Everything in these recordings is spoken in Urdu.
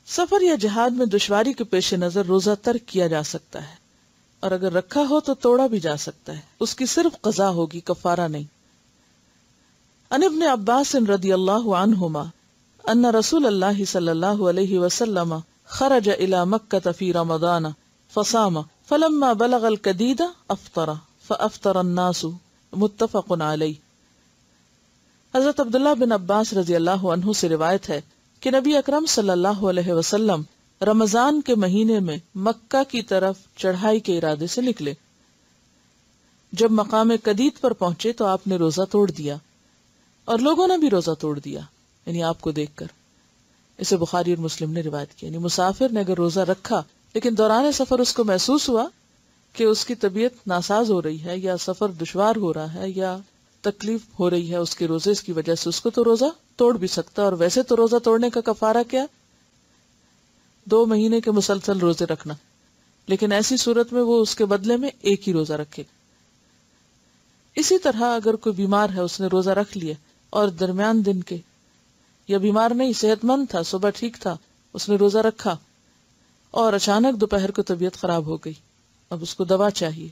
سفر یا جہاد میں دشواری کے پیش نظر روزہ ترک کیا جا سکتا ہے، اور اگر رکھا ہو تو توڑا بھی جا سکتا ہے، اس کی صرف قضا ہوگی، کفارہ نہیں۔ عن ابن عباس رضی اللہ عنہما ان رسول اللہ صلی اللہ علیہ وسلم خرج الى مکہ فی رمضان فصام فلما بلغ القدید افطر فافطر الناس، متفق علیہ۔ حضرت عبداللہ بن عباس رضی اللہ عنہ سے روایت ہے کہ نبی اکرم صلی اللہ علیہ وسلم رمضان کے مہینے میں مکہ کی طرف چڑھائی کے ارادے سے نکلے۔ جب مقام قدید پر پہنچے تو آپ نے روزہ توڑ دیا، اور لوگوں نے بھی روزہ توڑ دیا، یعنی آپ کو دیکھ کر۔ اسے بخاری اور مسلم نے روایت کی، یعنی مسافر نے اگر روزہ رکھا لیکن دوران سفر اس کو محسوس ہوا کہ اس کی طبیعت ناساز ہو رہی ہے، یا سفر دشوار ہو رہا ہے، یا تکلیف ہو رہی ہے اس کے روزے کی وجہ سے، اس کو تو روزہ توڑ بھی سکتا ہے۔ اور ویسے تو روزہ توڑنے کا کفارہ کیا؟ 2 مہینے کے مسلسل روزے رکھنا، لیکن ایسی صورت میں وہ اس کے بدلے میں ایک ہی روزہ رکھے۔ اسی طرح اگر کوئی بیمار ہے، اس نے روزہ رکھ لیا اور درمیان دن کے، یا بیمار نہیں، صحت مند تھا، صبح ٹھیک تھا، اس نے روزہ رکھا اور اچانک دوپہر کو طبیعت خراب ہو گئی، اب اس کو دوا چاہیے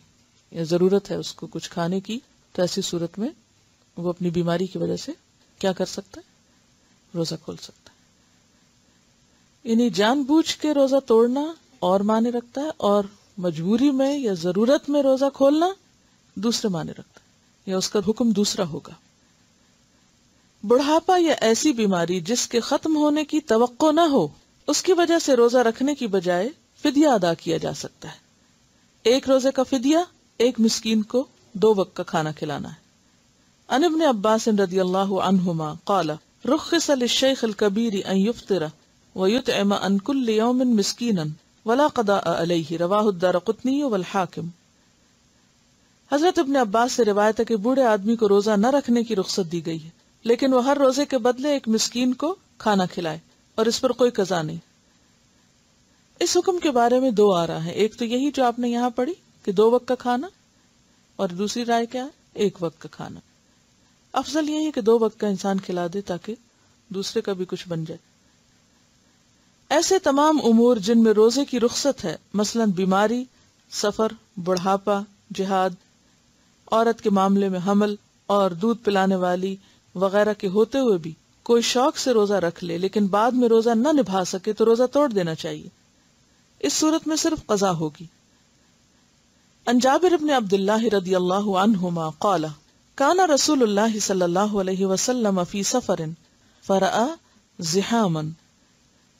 یا ضرورت ہے اس کو کچھ کھانے کی، تو ایسی صورت میں وہ اپنی بیماری کی وجہ سے کیا کر سکتا ہے؟ روزہ کھول سکتا ہے۔ یعنی جان بوجھ کے روزہ توڑنا اور معنی رکھتا ہے، اور مجبوری میں یا ضرورت میں روزہ کھولنا دوسرے معنی رکھتا ہے، یا اس کا حکم دوسرا ہوگا۔ بڑھاپا یا ایسی بیماری جس کے ختم ہونے کی توقع نہ ہو، اس کی وجہ سے روزہ رکھنے کی بجائے فدیہ ادا کیا جا سکتا ہے۔ 1 روزے کا فدیہ 1 مسکین کو 2 وقت کا کھانا کھلانا ہے۔ عن ابن عباس رضی اللہ عنہما قال رخص للشیخ الکبیر ان یفطر ویطعم عن کل یوم مسکینا ولا قضاء علیہ، رواہ الدارقطنی والحاکم۔ حضرت ابن عباس سے روایت ہے کہ بوڑھے آدمی کو روزہ نہ رکھنے کی رخصت دی گئی ہے، لیکن وہ ہر روزے کے بدلے 1 مسکین کو کھانا کھلائے، اور اس پر کوئی قضا نہیں۔ اس حکم کے بارے میں 2 آرا ہیں، ایک تو یہی جو آپ نے یہاں پڑھی کہ 2 وقت کا کھانا، اور دوسری رائے کیا ہے؟ 1 وقت کا کھانا۔ افضل یہی ہے کہ 2 وقت کا انسان کھلا دے تاکہ دوسرے کا بھی کچھ بن جائے۔ ایسے تمام امور جن میں روزے کی رخصت ہے، مثلا بیماری، سفر، بڑھاپا، جہاد، عورت کے معاملے میں حمل اور دودھ پلانے والی وغیرہ کے ہوتے ہوئے بھی کوئی شوق سے روزہ رکھ لے لیکن بعد میں روزہ نہ نبھا سکے تو روزہ توڑ دینا چاہیے۔ اس صورت میں صرف قضا ہوگی۔ عن جابر بن عبداللہ رضی اللہ عنہما قال کان رسول اللہ صلی اللہ علیہ وسلم فی سفر فرأى زحاما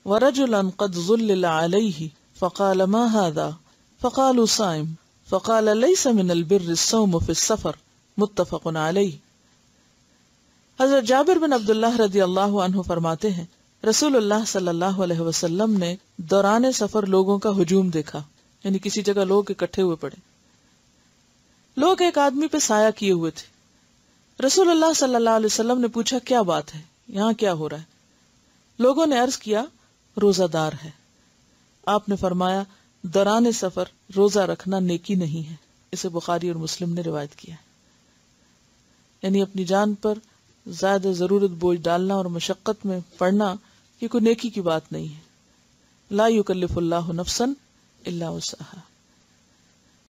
ورجلا قد ظلل علیہ فقال ما هذا فقالوا صائم فقال ليس من البر الصوم في السفر، متفق علیہ۔ حضرت جابر بن عبداللہ رضی اللہ عنہ فرماتے ہیں رسول اللہ صلی اللہ علیہ وسلم نے دوران سفر لوگوں کا ہجوم دیکھا، یعنی کسی جگہ لوگ اکٹھے ہوئے پڑے، لوگ ایک آدمی پہ سایہ کیے ہوئے تھے۔ رسول اللہ صلی اللہ علیہ وسلم نے پوچھا کیا بات ہے، یہاں کیا ہو رہا ہے؟ لوگوں نے عرض کیا روزہ دار ہے۔ آپ نے فرمایا دوران سفر روزہ رکھنا نیکی نہیں ہے۔ اسے بخاری اور مسلم نے روایت کیا ہے۔ یعنی اپنی جان پر زیادہ ضرورت بوجھ ڈالنا اور مشقت میں پڑنا یہ کوئی نیکی کی بات نہیں ہے۔ لا یکلف اللہ نفسا الا وسعها۔